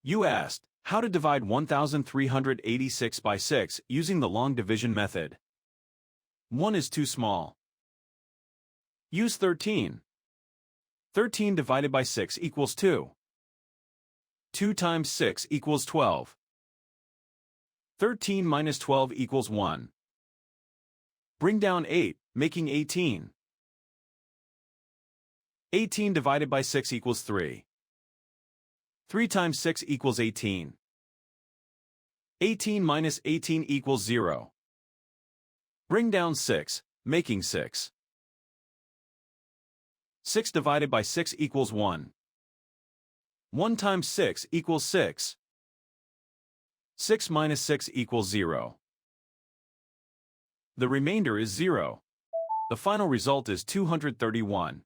You asked how to divide 1386 by 6 using the long division method. 1 is too small. Use 13. 13 divided by 6 equals 2. 2 times 6 equals 12. 13 minus 12 equals 1. Bring down 8, making 18. 18 divided by 6 equals 3. 3 times 6 equals 18. 18 minus 18 equals 0. Bring down 6, making 6. 6 divided by 6 equals 1. 1 times 6 equals 6. 6 minus 6 equals 0. The remainder is 0. The final result is 231.